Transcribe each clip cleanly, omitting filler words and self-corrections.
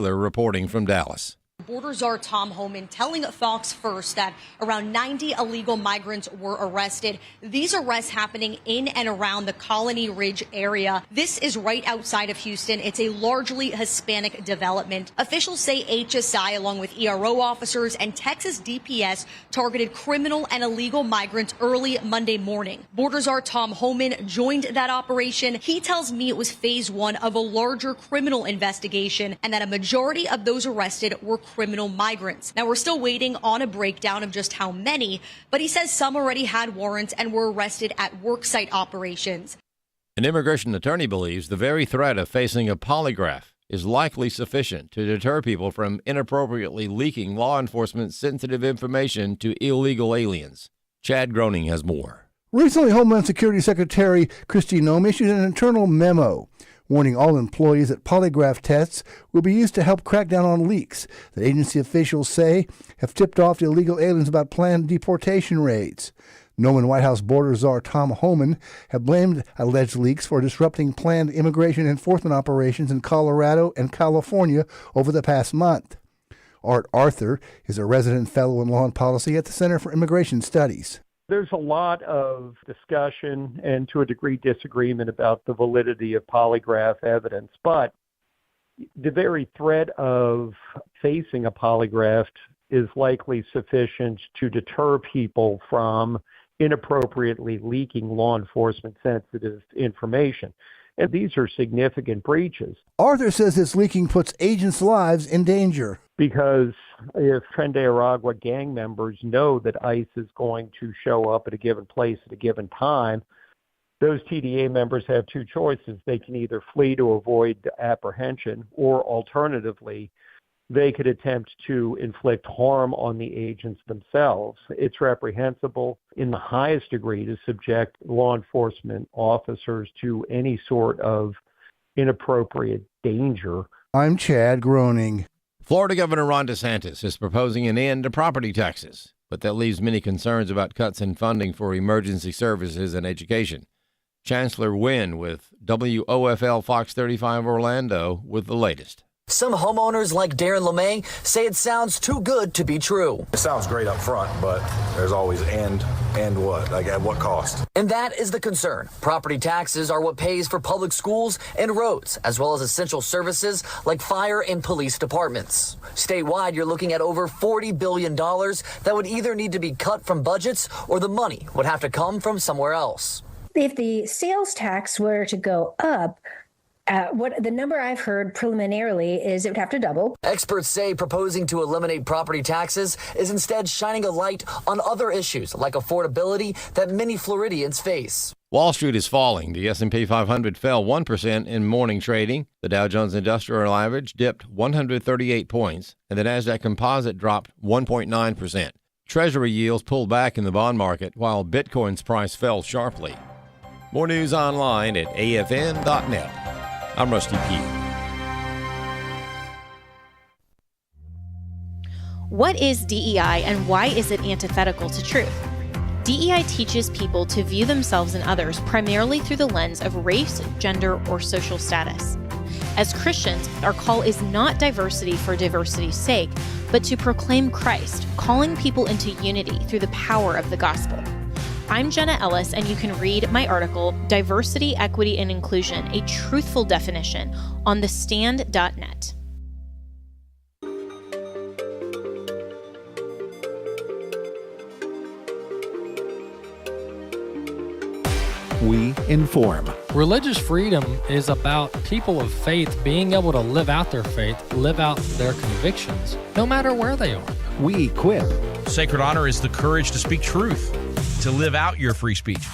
They're reporting from Dallas. Border Czar Tom Homan telling Fox First that around 90 illegal migrants were arrested. These arrests happening in and around the Colony Ridge area. This is right outside of Houston. It's a largely Hispanic development. Officials say HSI, along with ERO officers and Texas DPS, targeted criminal and illegal migrants early Monday morning. Border Czar Tom Homan joined that operation. He tells me it was phase one of a larger criminal investigation and that a majority of those arrested were criminal migrants. Now, we're still waiting on a breakdown of just how many, but he says some already had warrants and were arrested at worksite operations. An immigration attorney believes the very threat of facing a polygraph is likely sufficient to deter people from inappropriately leaking law enforcement sensitive information to illegal aliens. Chad Groening has more. Recently, Homeland Security Secretary Kristi Noem issued an internal memo warning all employees that polygraph tests will be used to help crack down on leaks that agency officials say have tipped off to illegal aliens about planned deportation raids. Noem and White House border czar Tom Homan have blamed alleged leaks for disrupting planned immigration enforcement operations in Colorado and California over the past month. Art Arthur is a resident fellow in law and policy at the Center for Immigration Studies. There's a lot of discussion and, to a degree, disagreement about the validity of polygraph evidence, but the very threat of facing a polygraph is likely sufficient to deter people from inappropriately leaking law enforcement sensitive information. And these are significant breaches. Arthur says this leaking puts agents' lives in danger. Because if Tren de Aragua gang members know that ICE is going to show up at a given place at a given time, those TDA members have two choices. They can either flee to avoid apprehension, or alternatively, they could attempt to inflict harm on the agents themselves. It's reprehensible in the highest degree to subject law enforcement officers to any sort of inappropriate danger. I'm Chad Groening. Florida Governor Ron DeSantis is proposing an end to property taxes, but that leaves many concerns about cuts in funding for emergency services and education. Chancellor Wynn with WOFL Fox 35 Orlando with the latest. Some homeowners like Darren LeMay say it sounds too good to be true. It sounds great up front, but there's always and what? Like at what cost? And that is the concern. Property taxes are what pays for public schools and roads, as well as essential services like fire and police departments. Statewide, you're looking at over $40 billion that would either need to be cut from budgets or the money would have to come from somewhere else. If the sales tax were to go up, what the number I've heard preliminarily is it would have to double. Experts say proposing to eliminate property taxes is instead shining a light on other issues like affordability that many Floridians face. Wall Street is falling. The S&P 500 fell 1% in morning trading. The Dow Jones Industrial Average dipped 138 points, and the Nasdaq Composite dropped 1.9%. Treasury yields pulled back in the bond market, while Bitcoin's price fell sharply. More news online at afn.net. I'm Rusty Pugh. What is DEI and why is it antithetical to truth? DEI teaches people to view themselves and others primarily through the lens of race, gender, or social status. As Christians, our call is not diversity for diversity's sake, but to proclaim Christ, calling people into unity through the power of the gospel. I'm Jenna Ellis, and you can read my article, Diversity, Equity, and Inclusion, a Truthful Definition, on thestand.net. We inform. Religious freedom is about people of faith being able to live out their faith, live out their convictions, no matter where they are. We equip. Sacred honor is the courage to speak truth, to live out your free speech.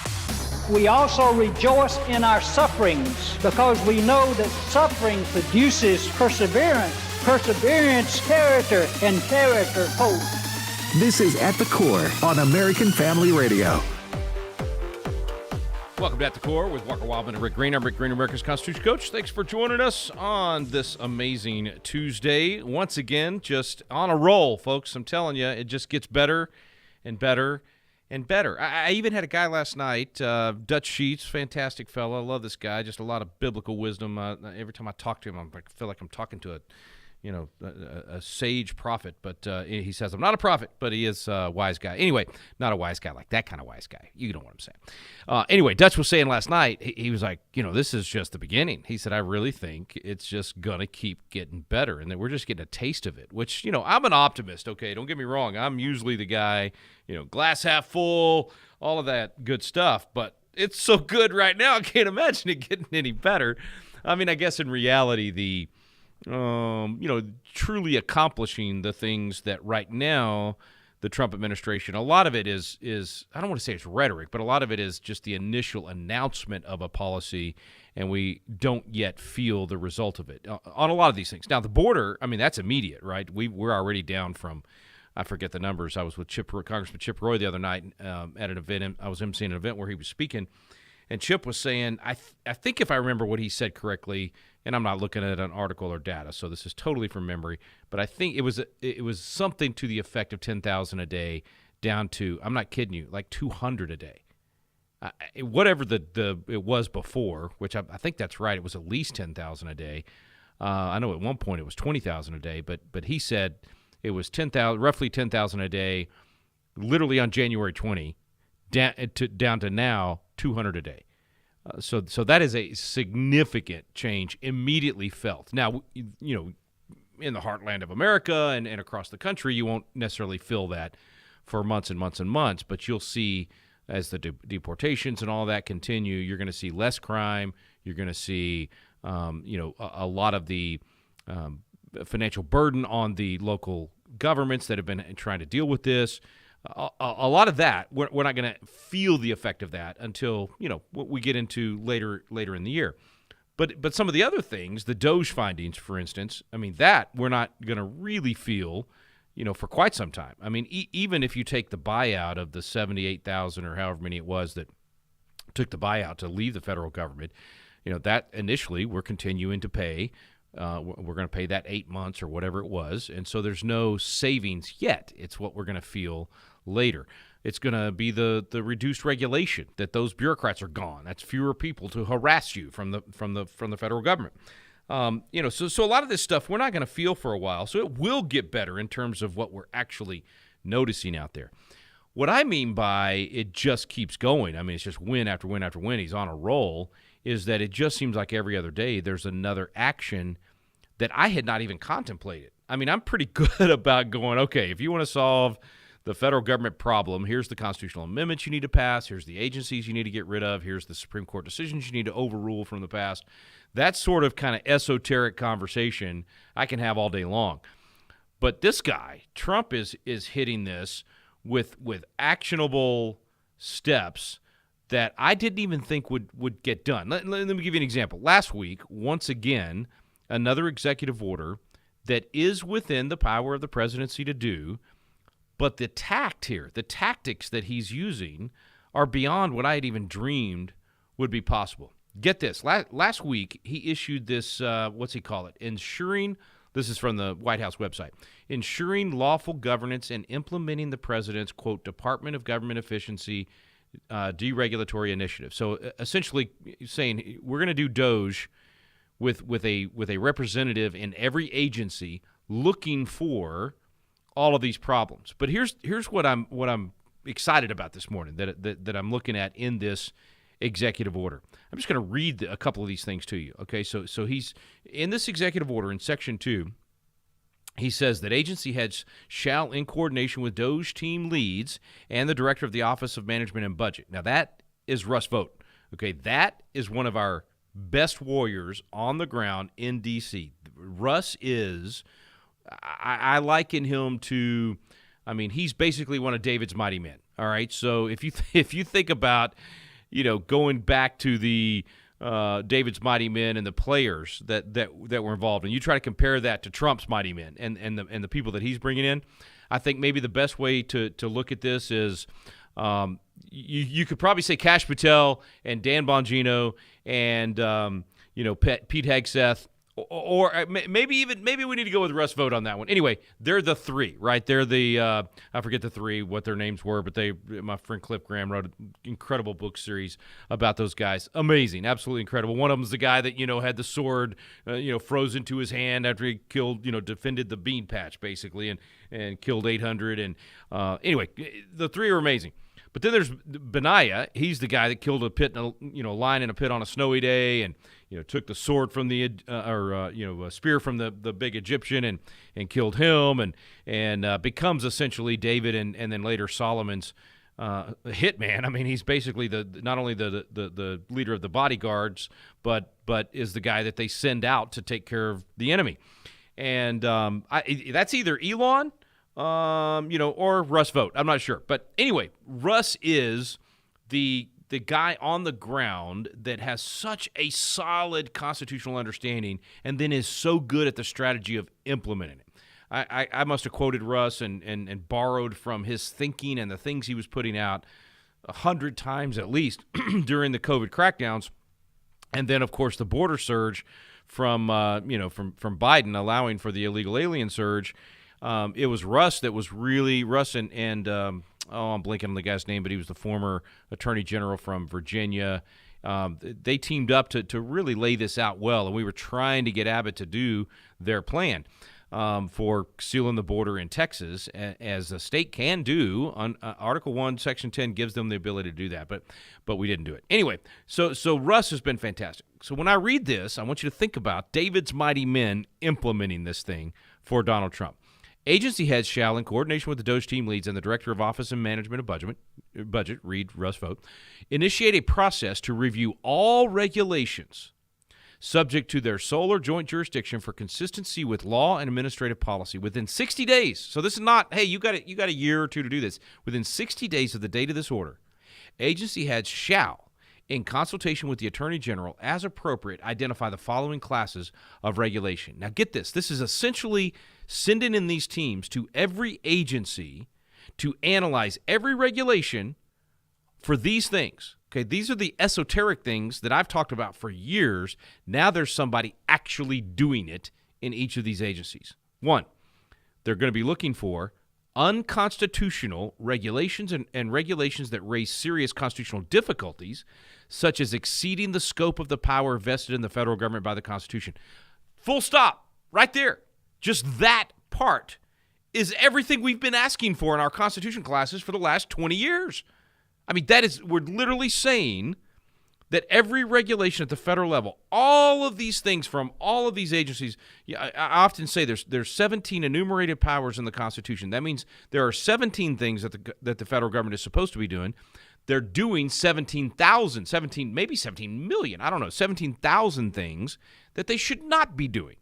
We also rejoice in our sufferings because we know that suffering produces perseverance, perseverance, character, and character, hope. This is At the Core on American Family Radio. Welcome to At the Core with Walker Wildmon and Rick Green. I'm Rick Green, America's Constitution Coach. Thanks for joining us on this amazing Tuesday. Once again, just on a roll, folks. I'm telling you, it just gets better and better and better. I even had a guy last night, Dutch Sheets, fantastic fellow. I love this guy. Just a lot of biblical wisdom. Every time I talk to him, I feel like I'm talking to a sage prophet, but he says, I'm not a prophet, but he is a wise guy. Anyway, not a wise guy like that kind of wise guy. You know what I'm saying. Anyway, Dutch was saying last night, he was like, this is just the beginning. He said, I really think it's just going to keep getting better and that we're just getting a taste of it, which, I'm an optimist, okay? Don't get me wrong. I'm usually the guy, glass half full, all of that good stuff, but it's so good right now, I can't imagine it getting any better. I mean, I guess in reality, truly accomplishing the things that right now the Trump administration, a lot of it is I don't want to say it's rhetoric, but a lot of it is just the initial announcement of a policy, and we don't yet feel the result of it on a lot of these things. Now, the border, I mean, that's immediate, right? We're already down from, I forget the numbers. I was with Congressman Chip Roy the other night at an event. I was emceeing an event where he was speaking, and Chip was saying, I think if I remember what he said correctly, and I'm not looking at an article or data, so this is totally from memory, but I think it was something to the effect of 10,000 a day down to, I'm not kidding you, like 200 a day. Whatever it was before, which I think that's right, it was at least 10,000 a day. I know at one point it was 20,000 a day, but he said it was roughly 10,000 a day, literally on January 20, down to now 200 a day. So that is a significant change immediately felt. Now, in the heartland of America and across the country, you won't necessarily feel that for months and months and months, but you'll see as the deportations and all that continue, you're going to see less crime. You're going to see, a lot of the financial burden on the local governments that have been trying to deal with this. A lot of that, we're not going to feel the effect of that until, we get into later in the year. But some of the other things, the Doge findings, for instance, I mean, that we're not going to really feel, for quite some time. I mean, even if you take the buyout of the 78,000 or however many it was that took the buyout to leave the federal government, that initially we're continuing to pay. We're going to pay that 8 months or whatever it was. And so there's no savings yet. It's what we're going to feel later. It's going to be the reduced regulation that those bureaucrats are gone. That's fewer people to harass you from the federal government. So a lot of this stuff we're not going to feel for a while. So it will get better in terms of what we're actually noticing out there. What I mean by it just keeps going, I mean, it's just win after win after win. He's on a roll, is that it just seems like every other day there's another action that I had not even contemplated. I mean, I'm pretty good about going, okay, if you want to solve the federal government problem, here's the constitutional amendments you need to pass, here's the agencies you need to get rid of, here's the Supreme Court decisions you need to overrule from the past. That sort of kind of esoteric conversation I can have all day long. But this guy, Trump, is hitting this with actionable steps that I didn't even think would get done. Let me give you an example. Last week, once again, another executive order that is within the power of the presidency to do, but the tactics that he's using are beyond what I had even dreamed would be possible. Get this. Last week, he issued this, what's he call it? This is from the White House website, ensuring lawful governance and implementing the president's, quote, Department of Government Efficiency deregulatory initiative. So essentially saying we're going to do Doge with a representative in every agency looking for all of these problems. But here's what I'm excited about this morning that I'm looking at in this executive order. I'm just going to read a couple of these things to you. Okay, so he's in this executive order in Section 2. He says that agency heads shall, in coordination with Doge team leads and the director of the Office of Management and Budget. Now, that is Russ Vought. Okay, that is one of our best warriors on the ground in D.C. Russ is, I liken him to, I mean, he's basically one of David's mighty men. All right, so if you think about, going back to the David's mighty men and the players that were involved, and you try to compare that to Trump's mighty men and the people that he's bringing in, I think maybe the best way to look at this is you could probably say Kash Patel and Dan Bongino and Pete Hegseth Or maybe we need to go with Russ Vogt on that one. Anyway, they're the three, right? They're the I forget the three what their names were, but my friend Cliff Graham wrote an incredible book series about those guys. Amazing, absolutely incredible. One of them's the guy that had the sword frozen to his hand after he killed defended the bean patch basically and killed 800. And anyway, the three are amazing. But then there's Benaiah. He's the guy that killed a lion in a pit on a snowy day, and took the sword from the a spear from the big Egyptian and killed him, and becomes essentially David and then later Solomon's hitman. I mean, he's basically not only the leader of the bodyguards, but is the guy that they send out to take care of the enemy. And that's either Elon. Or Russ Vogt. I'm not sure. But anyway, Russ is the guy on the ground that has such a solid constitutional understanding and then is so good at the strategy of implementing it. I must have quoted Russ and borrowed from his thinking and the things he was putting out 100 times at least during the COVID crackdowns. And then, of course, the border surge from Biden allowing for the illegal alien surge. It was Russ that was really Russ and I'm blanking on the guy's name, but he was the former attorney general from Virginia. They teamed up to really lay this out well, and we were trying to get Abbott to do their plan for sealing the border in Texas, as a state can do. On Article 1, Section 10 gives them the ability to do that, but we didn't do it. Anyway, so Russ has been fantastic. So when I read this, I want you to think about David's mighty men implementing this thing for Donald Trump. Agency heads shall, in coordination with the DOJ team leads and the Director of Office and Management of Budget, read Russ Vogt, initiate a process to review all regulations subject to their sole or joint jurisdiction for consistency with law and administrative policy within 60 days. So this is not, hey, you got a year or two to do this. Within 60 days of the date of this order, agency heads shall, in consultation with the Attorney General, as appropriate, identify the following classes of regulation. Now get this. This is essentially sending in these teams to every agency to analyze every regulation for these things. Okay, these are the esoteric things that I've talked about for years. Now there's somebody actually doing it in each of these agencies. One, they're going to be looking for unconstitutional regulations and regulations that raise serious constitutional difficulties, such as exceeding the scope of the power vested in the federal government by the Constitution. Full stop. Right there. Just that part is everything we've been asking for in our Constitution classes for the last 20 years. I mean, we're literally saying that every regulation at the federal level, all of these things from all of these agencies, I often say there's 17 enumerated powers in the Constitution. That means there are 17 things that the federal government is supposed to be doing. They're doing 17 million, I don't know, 17,000 things that they should not be doing,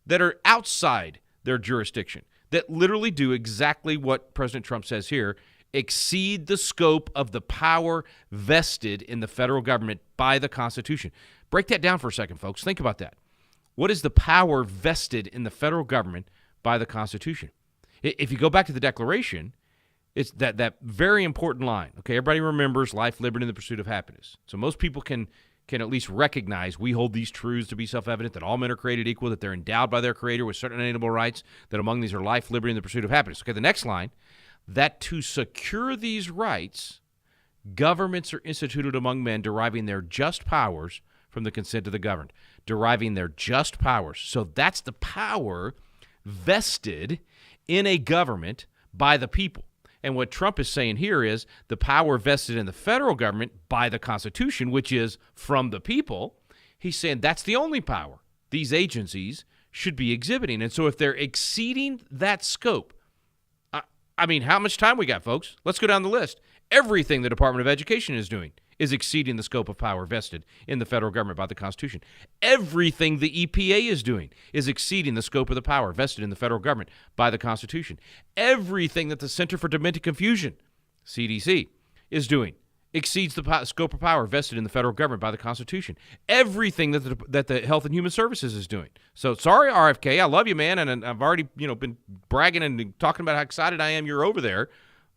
that are outside their jurisdiction, that literally do exactly what President Trump says here, exceed the scope of the power vested in the federal government by the Constitution. Break that down for a second, folks. Think about that. What is the power vested in the federal government by the Constitution? If you go back to the Declaration, it's that very important line. Okay, everybody remembers life, liberty, and the pursuit of happiness. So most people can at least recognize we hold these truths to be self-evident, that all men are created equal, that they're endowed by their Creator with certain inalienable rights, that among these are life, liberty, and the pursuit of happiness. Okay, the next line, that to secure these rights, governments are instituted among men, deriving their just powers from the consent of the governed. Deriving their just powers. So that's the power vested in a government by the people. And what Trump is saying here is the power vested in the federal government by the Constitution, which is from the people. He's saying that's the only power these agencies should be exhibiting. And so if they're exceeding that scope, I mean, how much time we got, folks? Let's go down the list. Everything the Department of Education is doing is exceeding the scope of power vested in the federal government by the Constitution. Everything the EPA is doing is exceeding the scope of the power vested in the federal government by the Constitution. Everything that the Center for Dementia Confusion, CDC, is doing exceeds the scope of power vested in the federal government by the Constitution. Everything that the Health and Human Services is doing. So sorry, RFK, I love you, man, and I've already been bragging and talking about how excited I am you're over there.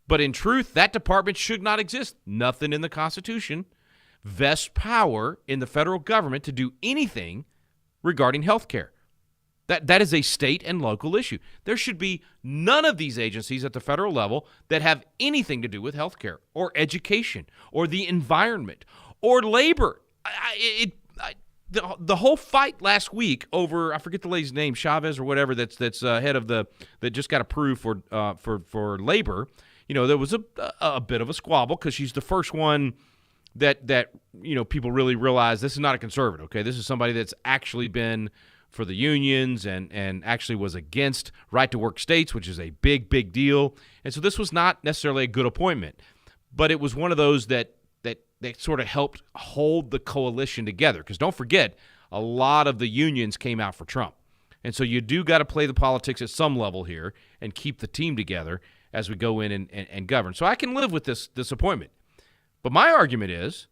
But in truth, that department should not exist. Nothing in the Constitution vests power in the federal government to do anything regarding health care. That is a state and local issue. There should be none of these agencies at the federal level that have anything to do with healthcare or education or the environment or labor. The whole fight last week over, I forget the lady's name, Chavez or whatever, that's head of that just got approved for labor. There was a bit of a squabble because she's the first one that people really realize this is not a conservative. Okay, this is somebody that's actually been for the unions and actually was against right-to-work states, which is a big deal. And so this was not necessarily a good appointment, but it was one of those that sort of helped hold the coalition together. Because don't forget, a lot of the unions came out for Trump. And so you do got to play the politics at some level here and keep the team together as we go in and govern. So I can live with this appointment. But my argument is,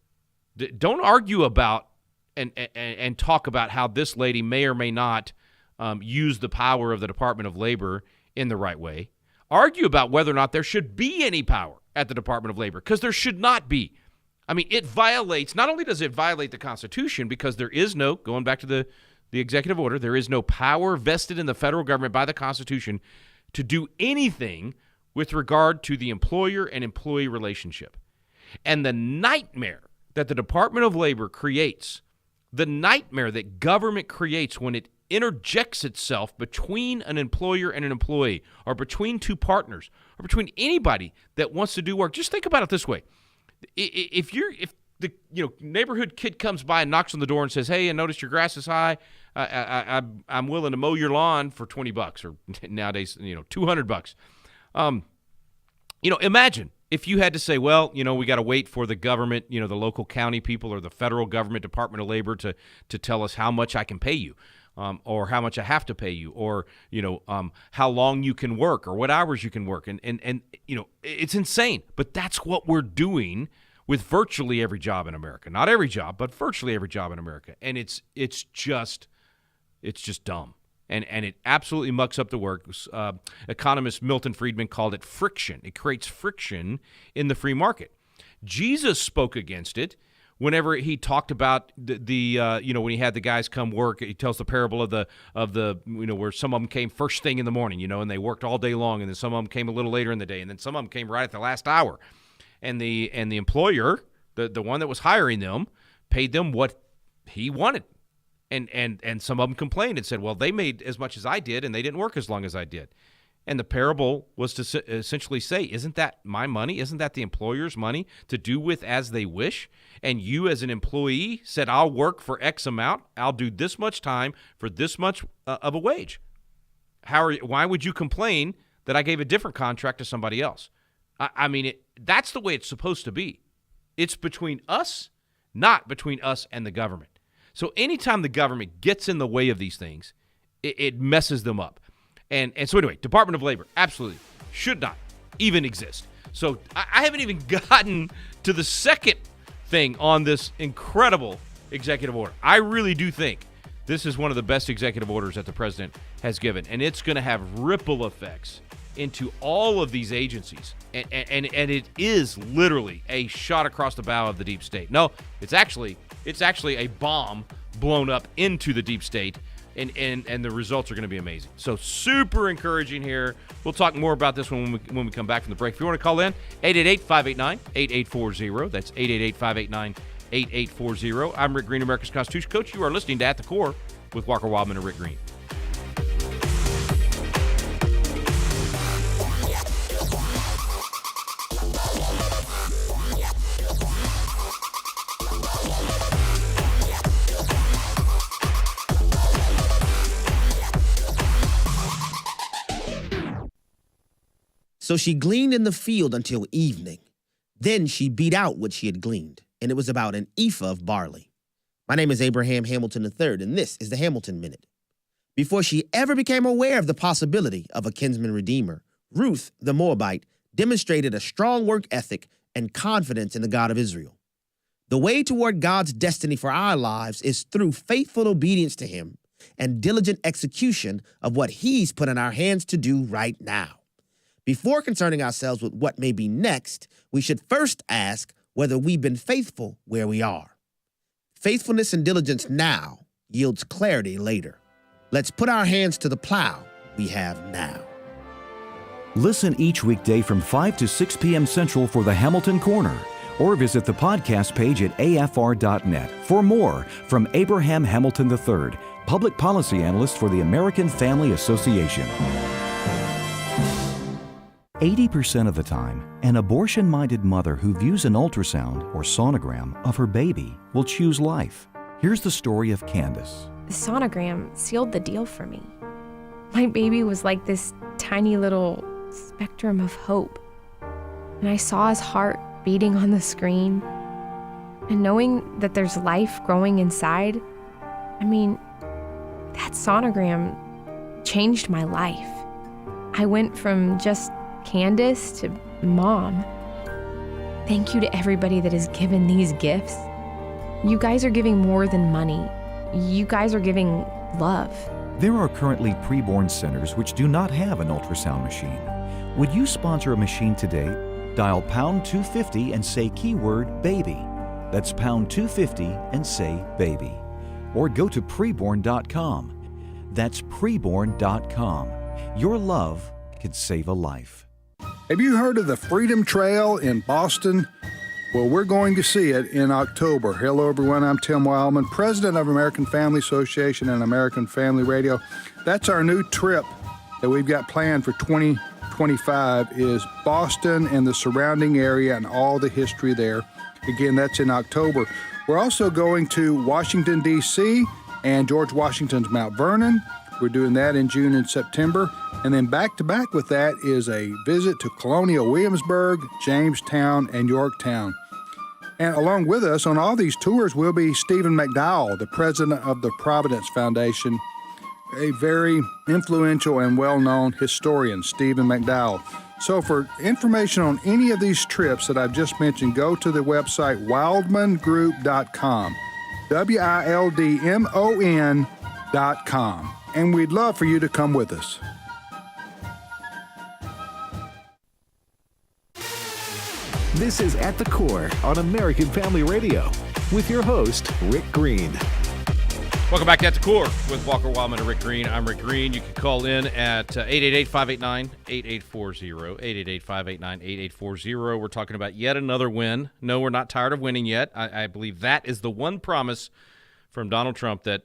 don't argue about and talk about how this lady may or may not use the power of the Department of Labor in the right way. Argue about whether or not there should be any power at the Department of Labor, because there should not be. I mean, not only does it violate the Constitution, because there is no, going back to the executive order, there is no power vested in the federal government by the Constitution to do anything with regard to the employer and employee relationship. And the nightmare that the Department of Labor creates, the nightmare that government creates when it interjects itself between an employer and an employee, or between two partners, or between anybody that wants to do work. Just think about it this way. If the neighborhood kid comes by and knocks on the door and says, "Hey, I noticed your grass is high. I'm willing to mow your lawn for $20, or nowadays, $200. Imagine if you had to say, well, we got to wait for the government, the local county people or the federal government Department of Labor to tell us how much I can pay you, or how much I have to pay you, or, how long you can work or what hours you can work. And it's insane. But that's what we're doing with virtually every job in America. Not every job, but virtually every job in America. And it's just dumb. And it absolutely mucks up the work. Economist Milton Friedman called it friction. It creates friction in the free market. Jesus spoke against it whenever he talked about when he had the guys come work. He tells the parable of the where some of them came first thing in the morning, and they worked all day long, and then some of them came a little later in the day, and then some of them came right at the last hour. And the employer, the one that was hiring them, paid them what he wanted. And some of them complained and said, well, they made as much as I did, and they didn't work as long as I did. And the parable was to essentially say, isn't that my money? Isn't that the employer's money to do with as they wish? And you as an employee said, I'll work for X amount. I'll do this much time for this much of a wage. Why would you complain that I gave a different contract to somebody else? That's the way it's supposed to be. It's between us, not between us and the government. So anytime the government gets in the way of these things, it messes them up. And so anyway, Department of Labor absolutely should not even exist. So I haven't even gotten to the second thing on this incredible executive order. I really do think this is one of the best executive orders that the president has given, and it's going to have ripple effects into all of these agencies. And it is literally a shot across the bow of the deep state. No, it's actually a bomb blown up into the deep state, and the results are going to be amazing. So super encouraging here. We'll talk more about this when we come back from the break. If you want to call in, 888-589-8840. That's 888-589-8840. I'm Rick Green, America's Constitution Coach. You are listening to At the Core with Walker Wildmon and Rick Green. So she gleaned in the field until evening. Then she beat out what she had gleaned, and it was about an ephah of barley. My name is Abraham Hamilton III, and this is the Hamilton Minute. Before she ever became aware of the possibility of a kinsman redeemer, Ruth, the Moabite, demonstrated a strong work ethic and confidence in the God of Israel. The way toward God's destiny for our lives is through faithful obedience to Him and diligent execution of what He's put in our hands to do right now. Before concerning ourselves with what may be next, we should first ask whether we've been faithful where we are. Faithfulness and diligence now yields clarity later. Let's put our hands to the plow we have now. Listen each weekday from 5 to 6 p.m. Central for the Hamilton Corner, or visit the podcast page at afr.net for more from Abraham Hamilton III, Public Policy Analyst for the American Family Association. 80% of the time, an abortion-minded mother who views an ultrasound or sonogram of her baby will choose life. Here's the story of Candace. The sonogram sealed the deal for me. My baby was like this tiny little spectrum of hope. And I saw his heart beating on the screen. And knowing that there's life growing inside, that sonogram changed my life. I went from just Candace to mom. Thank you to everybody that has given these gifts. You guys are giving more than money. You guys are giving love. There are currently preborn centers which do not have an ultrasound machine. Would you sponsor a machine today? Dial pound 250 and say keyword baby. That's pound 250 and say baby. Or go to preborn.com. That's preborn.com. Your love could save a life. Have you heard of the Freedom Trail in Boston? Well, we're going to see it in October. Hello, everyone. I'm Tim Wildmon, president of American Family Association and American Family Radio. That's our new trip that we've got planned for 2025 is Boston and the surrounding area and all the history there. Again, that's in October. We're also going to Washington, D.C. and George Washington's Mount Vernon. We're doing that in June and September. And then back-to-back with that is a visit to Colonial Williamsburg, Jamestown, and Yorktown. And along with us on all these tours will be Stephen McDowell, the president of the Providence Foundation, a very influential and well-known historian, Stephen McDowell. So for information on any of these trips that I've just mentioned, go to the website wildmongroup.com, WILDMON.com. And we'd love for you to come with us. This is At the Core on American Family Radio with your host, Rick Green. Welcome back to At the Core with Walker Wildmon and Rick Green. I'm Rick Green. You can call in at 888-589-8840, 888-589-8840. We're talking about yet another win. No, we're not tired of winning yet. I believe that is the one promise from Donald Trump that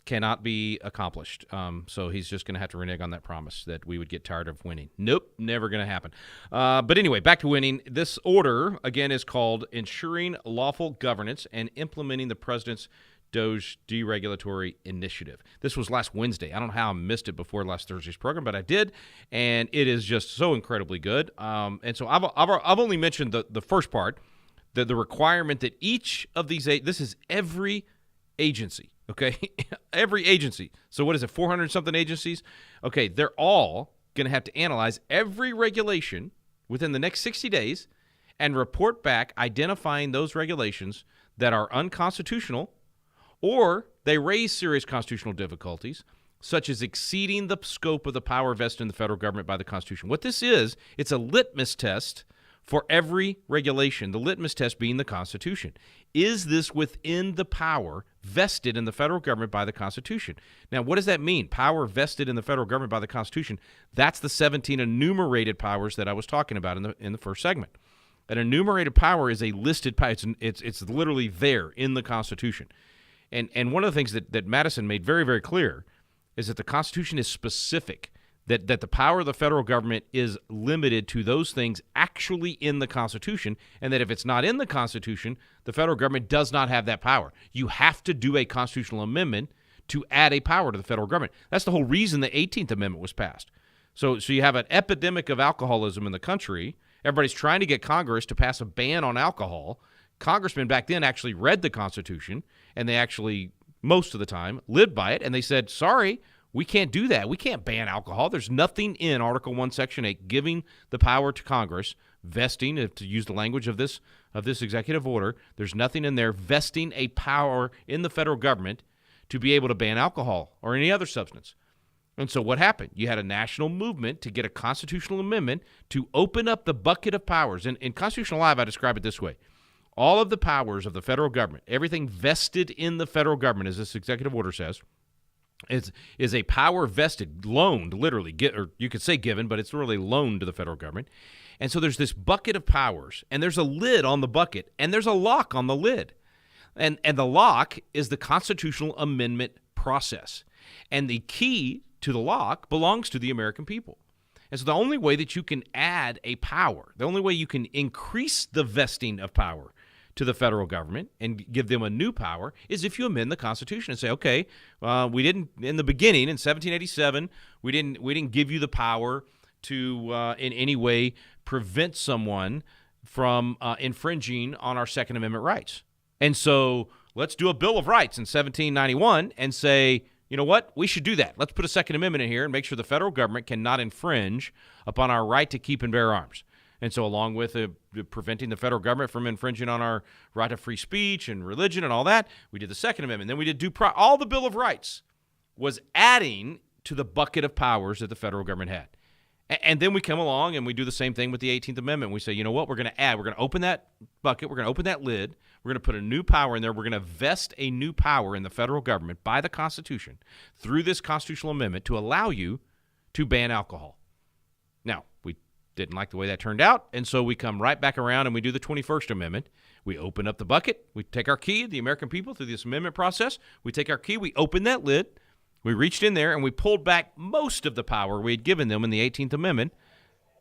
cannot be accomplished. So he's just going to have to renege on that promise that we would get tired of winning. Nope, never going to happen. But anyway, back to winning. This order, again, is called Ensuring Lawful Governance and Implementing the President's DOJ Deregulatory Initiative. This was last Wednesday. I don't know how I missed it before last Thursday's program, but I did, and it is just so incredibly good. And so I've only mentioned the first part, the requirement that each of these, this is every agency, okay? Every agency. So what is it, 400-something agencies? Okay, they're all going to have to analyze every regulation within the next 60 days and report back identifying those regulations that are unconstitutional or they raise serious constitutional difficulties, such as exceeding the scope of the power vested in the federal government by the Constitution. What this is, it's a litmus test for every regulation, the litmus test being the Constitution. Is this within the power vested in the federal government by the Constitution? Now, what does that mean? Power vested in the federal government by the Constitution. That's the 17 enumerated powers that I was talking about in the first segment. An enumerated power is a listed power. It's literally there in the Constitution. And one of the things that Madison made very, very clear is that the Constitution is specific, that the power of the federal government is limited to those things actually in the Constitution, and that if it's not in the Constitution, the federal government does not have that power. You have to do a constitutional amendment to add a power to the federal government. That's the whole reason the 18th Amendment was passed. So you have an epidemic of alcoholism in the country. Everybody's trying to get Congress to pass a ban on alcohol. Congressmen back then actually read the Constitution, and they actually, most of the time, lived by it, and they said, sorry, we can't do that. We can't ban alcohol. There's nothing in Article 1, Section 8 giving the power to Congress, vesting, to use the language of this executive order, there's nothing in there vesting a power in the federal government to be able to ban alcohol or any other substance. And so what happened? You had a national movement to get a constitutional amendment to open up the bucket of powers. In Constitutional Live, I describe it this way. All of the powers of the federal government, everything vested in the federal government, as this executive order says, is a power vested, loaned, literally, or you could say given, but it's really loaned to the federal government. And so there's this bucket of powers, and there's a lid on the bucket, and there's a lock on the lid. And the lock is the constitutional amendment process. And the key to the lock belongs to the American people. And so the only way that you can add a power, the only way you can increase the vesting of power to the federal government and give them a new power is if you amend the Constitution and say, okay, we didn't, in the beginning, in 1787, we didn't give you the power to in any way prevent someone from infringing on our Second Amendment rights. And so let's do a Bill of Rights in 1791 and say, you know what, we should do that. Let's put a Second Amendment in here and make sure the federal government cannot infringe upon our right to keep and bear arms. And so along with preventing the federal government from infringing on our right to free speech and religion and all that, we did the Second Amendment. Then we did all the Bill of Rights was adding to the bucket of powers that the federal government had. And then we come along and we do the same thing with the 18th Amendment. We say, you know what, we're going to open that bucket, we're going to open that lid, we're going to put a new power in there, we're going to vest a new power in the federal government by the Constitution through this constitutional amendment to allow you to ban alcohol. Now, we didn't like the way that turned out, and so we come right back around and we do the 21st Amendment. We open up the bucket, we take our key, the American people, through this amendment process, we take our key, we open that lid, we reached in there, and we pulled back most of the power we had given them in the 18th Amendment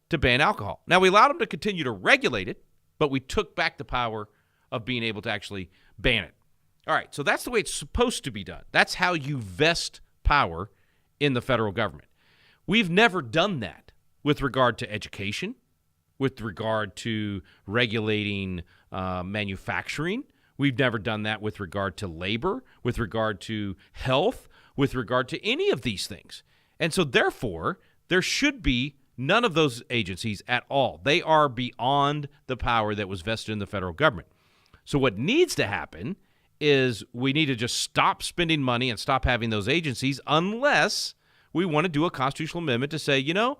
to ban alcohol. Now, we allowed them to continue to regulate it, but we took back the power of being able to actually ban it. All right, so that's the way it's supposed to be done. That's how you vest power in the federal government. We've never done that with regard to education, with regard to regulating manufacturing. We've never done that with regard to labor, with regard to health, with regard to any of these things. And so therefore, there should be none of those agencies at all. They are beyond the power that was vested in the federal government. So what needs to happen is we need to just stop spending money and stop having those agencies unless we want to do a constitutional amendment to say, you know,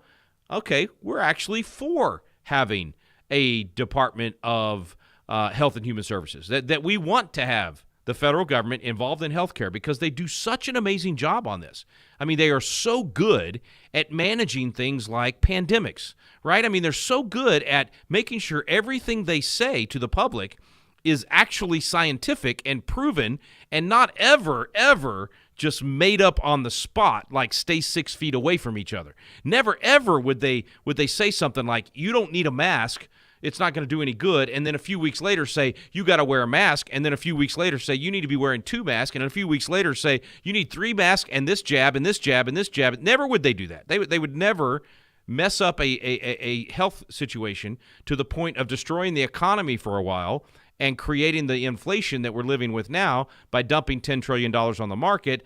okay, we're actually for having a Department of Health and Human Services, that we want to have the federal government involved in healthcare because they do such an amazing job on this. I mean, they are so good at managing things like pandemics, right? I mean, they're so good at making sure everything they say to the public is actually scientific and proven and not ever just made up on the spot, like stay 6 feet away from each other. Never, ever would they say something like, you don't need a mask, it's not going to do any good, and then a few weeks later say, you got to wear a mask, and then a few weeks later say, you need to be wearing 2 masks, and a few weeks later say, you need 3 masks and this jab and this jab and this jab. Never would they do that. They would never mess up a health situation to the point of destroying the economy for a while and creating the inflation that we're living with now by dumping $10 trillion on the market.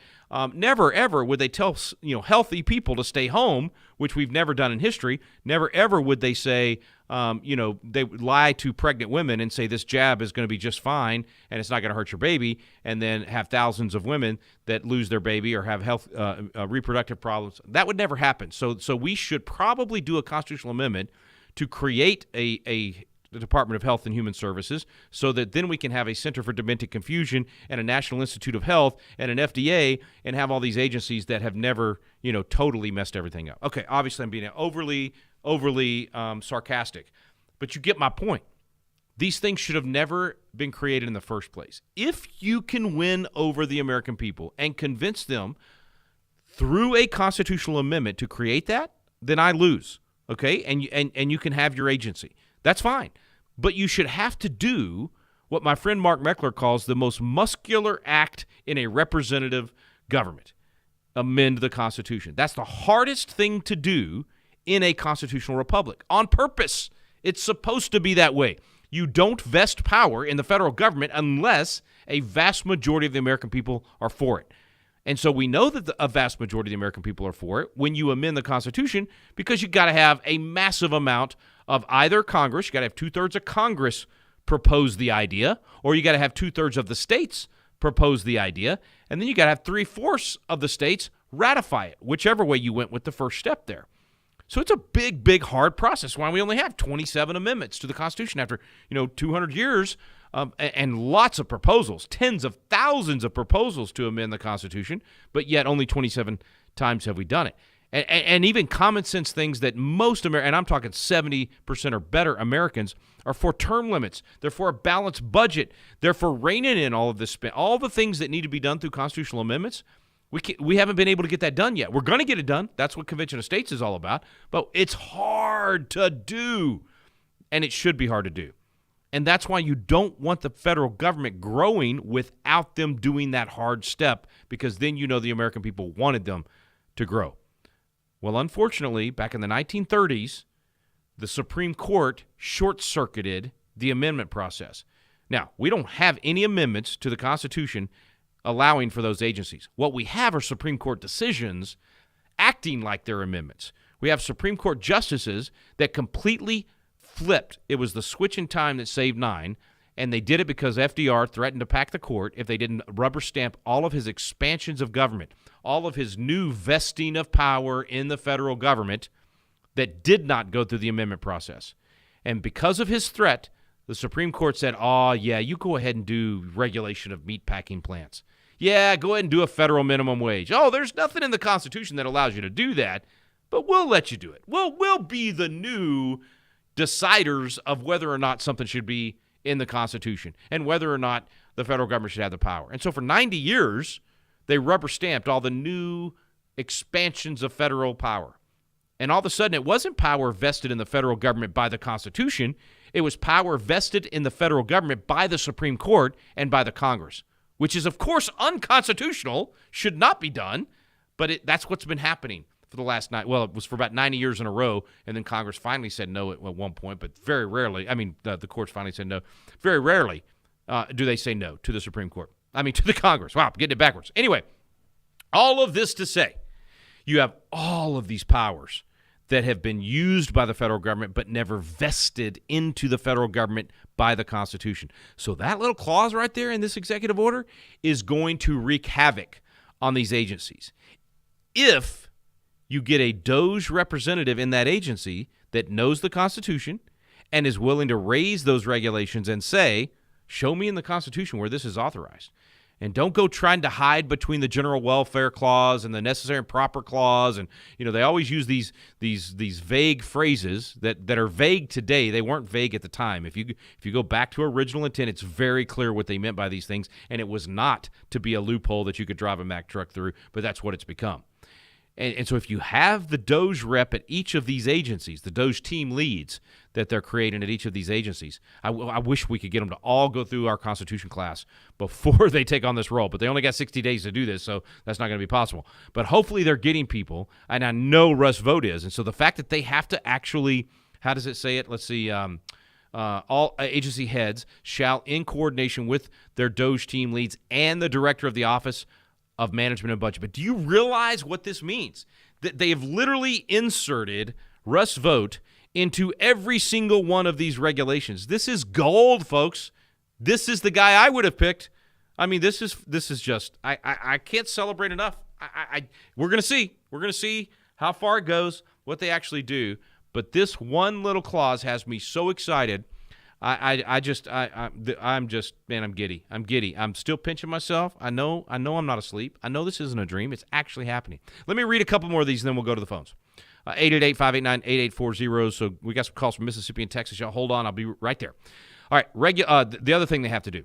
Never, ever would they tell healthy people to stay home, which we've never done in history. Never, ever would they say, they would lie to pregnant women and say this jab is going to be just fine and it's not going to hurt your baby, and then have thousands of women that lose their baby or have health reproductive problems. That would never happen. So we should probably do a constitutional amendment to create the Department of Health and Human Services so that then we can have a Center for Demented Confusion and a National Institute of Health and an FDA and have all these agencies that have never, totally messed everything up. Okay, obviously I'm being overly sarcastic, but you get my point. These things should have never been created in the first place. If you can win over the American people and convince them through a constitutional amendment to create that, then I lose, okay? And you can have your agency. That's fine. But you should have to do what my friend Mark Meckler calls the most muscular act in a representative government: amend the Constitution. That's the hardest thing to do in a constitutional republic on purpose. It's supposed to be that way. You don't vest power in the federal government unless a vast majority of the American people are for it. And so we know that a vast majority of the American people are for it when you amend the Constitution, because you've got to have a massive amount of either Congress, you got to have 2/3 of Congress propose the idea, or you got to have 2/3 of the states propose the idea, and then you got to have 3/4 of the states ratify it, whichever way you went with the first step there. So it's a big, hard process. Why we only have 27 amendments to the Constitution after 200 years and lots of proposals, tens of thousands of proposals to amend the Constitution, but yet only 27 times have we done it. And even common sense things that most Americans, and I'm talking 70% or better Americans, are for term limits. They're for a balanced budget. They're for reining in all of this spend. All the things that need to be done through constitutional amendments, we haven't been able to get that done yet. We're going to get it done. That's what Convention of States is all about. But it's hard to do, and it should be hard to do. And that's why you don't want the federal government growing without them doing that hard step, because then you know the American people wanted them to grow. Well, unfortunately, back in the 1930s, the Supreme Court short-circuited the amendment process. Now, we don't have any amendments to the Constitution allowing for those agencies. What we have are Supreme Court decisions acting like they're amendments. We have Supreme Court justices that completely flipped. It was the switch in time that saved 9, and they did it because FDR threatened to pack the court if they didn't rubber stamp all of his expansions of government, all of his new vesting of power in the federal government that did not go through the amendment process. And because of his threat, the Supreme Court said, oh, yeah, you go ahead and do regulation of meatpacking plants. Yeah, go ahead and do a federal minimum wage. Oh, there's nothing in the Constitution that allows you to do that, but we'll let you do it. We'll be the new deciders of whether or not something should be in the Constitution and whether or not the federal government should have the power. And so for 90 years, they rubber-stamped all the new expansions of federal power. And all of a sudden, it wasn't power vested in the federal government by the Constitution. It was power vested in the federal government by the Supreme Court and by the Congress, which is, of course, unconstitutional, should not be done, but that's what's been happening for the last it was for about 90 years in a row, and then Congress finally said no at one point, but very rarely, the courts finally said no. Very rarely do they say no to the Supreme Court. To the Congress. Wow, I'm getting it backwards. Anyway, all of this to say, you have all of these powers that have been used by the federal government but never vested into the federal government by the Constitution. So that little clause right there in this executive order is going to wreak havoc on these agencies. If you get a DOJ representative in that agency that knows the Constitution and is willing to raise those regulations and say, show me in the Constitution where this is authorized. And don't go trying to hide between the general welfare clause and the necessary and proper clause. And, they always use these vague phrases that are vague today. They weren't vague at the time. If you go back to original intent, it's very clear what they meant by these things. And it was not to be a loophole that you could drive a Mack truck through, but that's what it's become. And so if you have the DOJ rep at each of these agencies, the DOJ team leads that they're creating at each of these agencies, I wish we could get them to all go through our Constitution class before they take on this role. But they only got 60 days to do this, so that's not going to be possible. But hopefully they're getting people, and I know Russ Vought is. And so the fact that they have to actually, how does it say it? Let's see. All agency heads shall, in coordination with their DOJ team leads and the director of the Office of Management and Budget. But do you realize what this means? That they have literally inserted Russ Vought into every single one of these regulations. This is gold, folks. This is the guy I would have picked. This is just, I can't celebrate enough. We're going to see. We're going to see how far it goes, what they actually do. But this one little clause has me so excited. I'm giddy. I'm still pinching myself. I know I'm not asleep. I know this isn't a dream. It's actually happening. Let me read a couple more of these, and then we'll go to the phones. 888-589-8840. So we got some calls from Mississippi and Texas. Y'all hold on. I'll be right there. All right. The other thing they have to do,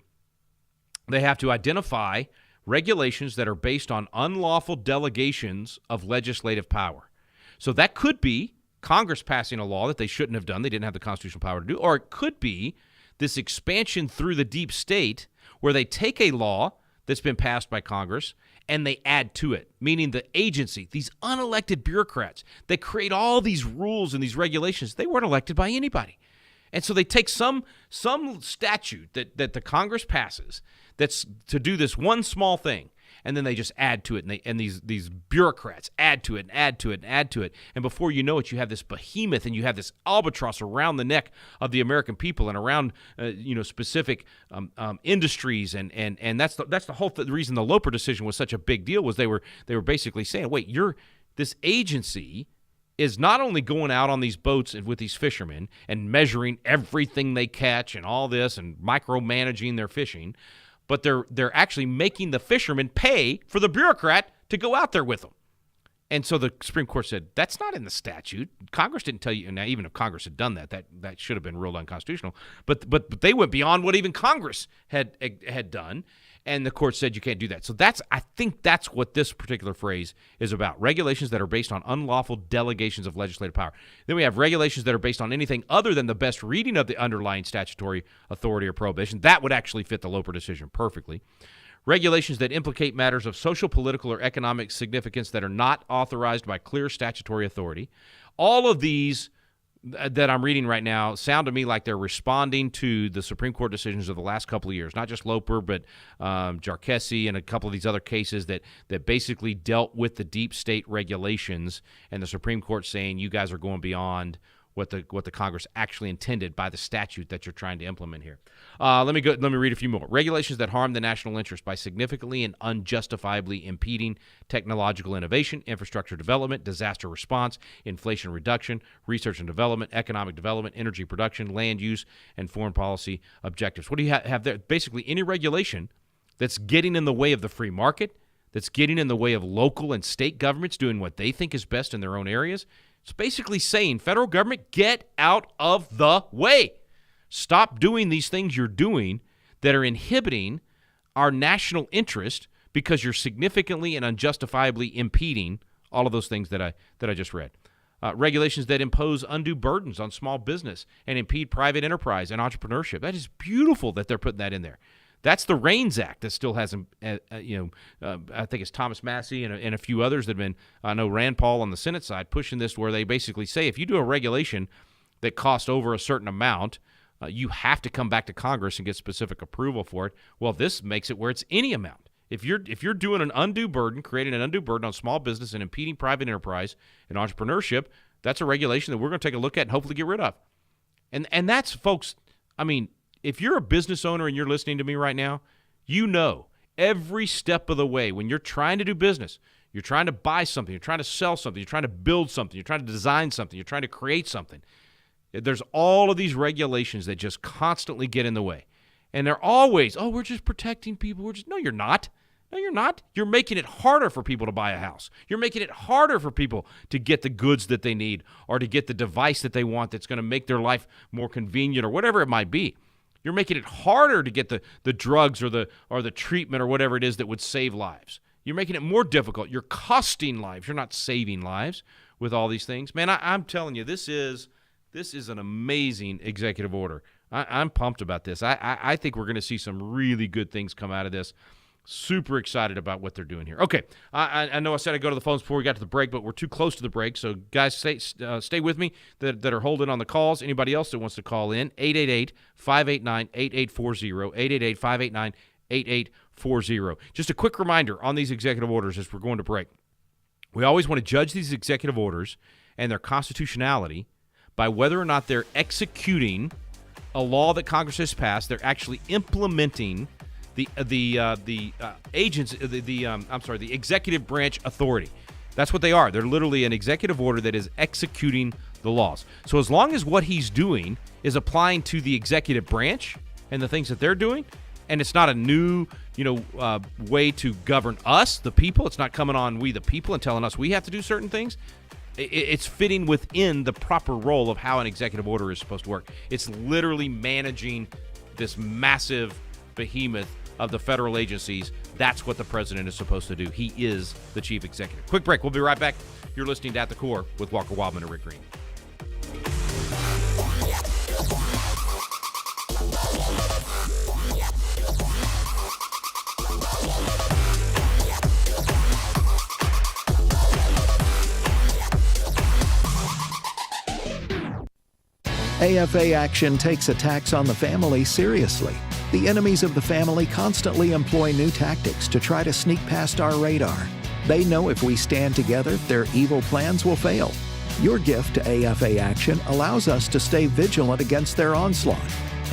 they have to identify regulations that are based on unlawful delegations of legislative power. So that could be Congress passing a law that they shouldn't have done, they didn't have the constitutional power to do, or it could be this expansion through the deep state where they take a law that's been passed by Congress and they add to it, meaning the agency, these unelected bureaucrats, they create all these rules and these regulations. They weren't elected by anybody. And so they take some statute that the Congress passes that's to do this one small thing, and then they just add to it, and these bureaucrats add to it and add to it and add to it. And before you know it, you have this behemoth and you have this albatross around the neck of the American people and around specific industries. And that's the whole the reason the Loper decision was such a big deal was they were basically saying, wait, this agency is not only going out on these boats with these fishermen and measuring everything they catch and all this and micromanaging their fishing, but they're actually making the fishermen pay for the bureaucrat to go out there with them. And so the Supreme Court said, that's not in the statute. Congress didn't tell you. Now, even if Congress had done that should have been ruled unconstitutional. But they went beyond what even Congress had done. And the court said you can't do that. So I think that's what this particular phrase is about. Regulations that are based on unlawful delegations of legislative power. Then we have regulations that are based on anything other than the best reading of the underlying statutory authority or prohibition. That would actually fit the Loper decision perfectly. Regulations that implicate matters of social, political, or economic significance that are not authorized by clear statutory authority. All of these that I'm reading right now sound to me like they're responding to the Supreme Court decisions of the last couple of years, not just Loper, but Jarkessi and a couple of these other cases that basically dealt with the deep state regulations and the Supreme Court saying you guys are going beyond what the Congress actually intended by the statute that you're trying to implement here. Let me read a few more. Regulations that harm the national interest by significantly and unjustifiably impeding technological innovation, infrastructure development, disaster response, inflation reduction, research and development, economic development, energy production, land use, and foreign policy objectives. What do you have there? Basically, any regulation that's getting in the way of the free market, that's getting in the way of local and state governments doing what they think is best in their own areas. It's basically saying, federal government, get out of the way. Stop doing these things you're doing that are inhibiting our national interest because you're significantly and unjustifiably impeding all of those things that I just read. Regulations that impose undue burdens on small business and impede private enterprise and entrepreneurship. That is beautiful that they're putting that in there. That's the REINS Act that still hasn't, I think it's Thomas Massey and a few others that have been, I know Rand Paul on the Senate side, pushing this where they basically say if you do a regulation that costs over a certain amount, you have to come back to Congress and get specific approval for it. Well, this makes it where it's any amount. If you're doing an undue burden, creating an undue burden on small business and impeding private enterprise and entrepreneurship, that's a regulation that we're going to take a look at and hopefully get rid of. And that's, folks, I mean, if you're a business owner and you're listening to me right now, you know every step of the way when you're trying to do business, you're trying to buy something, you're trying to sell something, you're trying to build something, you're trying to design something, you're trying to create something. There's all of these regulations that just constantly get in the way. And they're always, we're just protecting people. No, you're not. No, you're not. You're making it harder for people to buy a house. You're making it harder for people to get the goods that they need or to get the device that they want that's going to make their life more convenient or whatever it might be. You're making it harder to get the drugs or the treatment or whatever it is that would save lives. You're making it more difficult. You're costing lives. You're not saving lives with all these things. Man, I'm telling you, this is an amazing executive order. I'm pumped about this. I think we're going to see some really good things come out of this. Super excited about what they're doing here. Okay, I know I said I'd go to the phones before we got to the break, but we're too close to the break. So, guys, stay with me that are holding on the calls. Anybody else that wants to call in, 888-589-8840, 888-589-8840. Just a quick reminder on these executive orders as we're going to break. We always want to judge these executive orders and their constitutionality by whether or not they're executing a law that Congress has passed. They're actually implementing the executive branch authority. That's what they are. They're literally an executive order that is executing the laws. So as long as what he's doing is applying to the executive branch and the things that they're doing, and it's not a new, way to govern us, the people. It's not coming on we, the people, and telling us we have to do certain things. It's fitting within the proper role of how an executive order is supposed to work. It's literally managing this massive behemoth of the federal agencies. That's what the president is supposed to do. He is the chief executive. Quick break. We'll be right back. You're listening to At the Core with Walker Wildmon and Rick Green. AFA Action takes attacks on the family seriously. The enemies of the family constantly employ new tactics to try to sneak past our radar. They know if we stand together, their evil plans will fail. Your gift to AFA Action allows us to stay vigilant against their onslaught.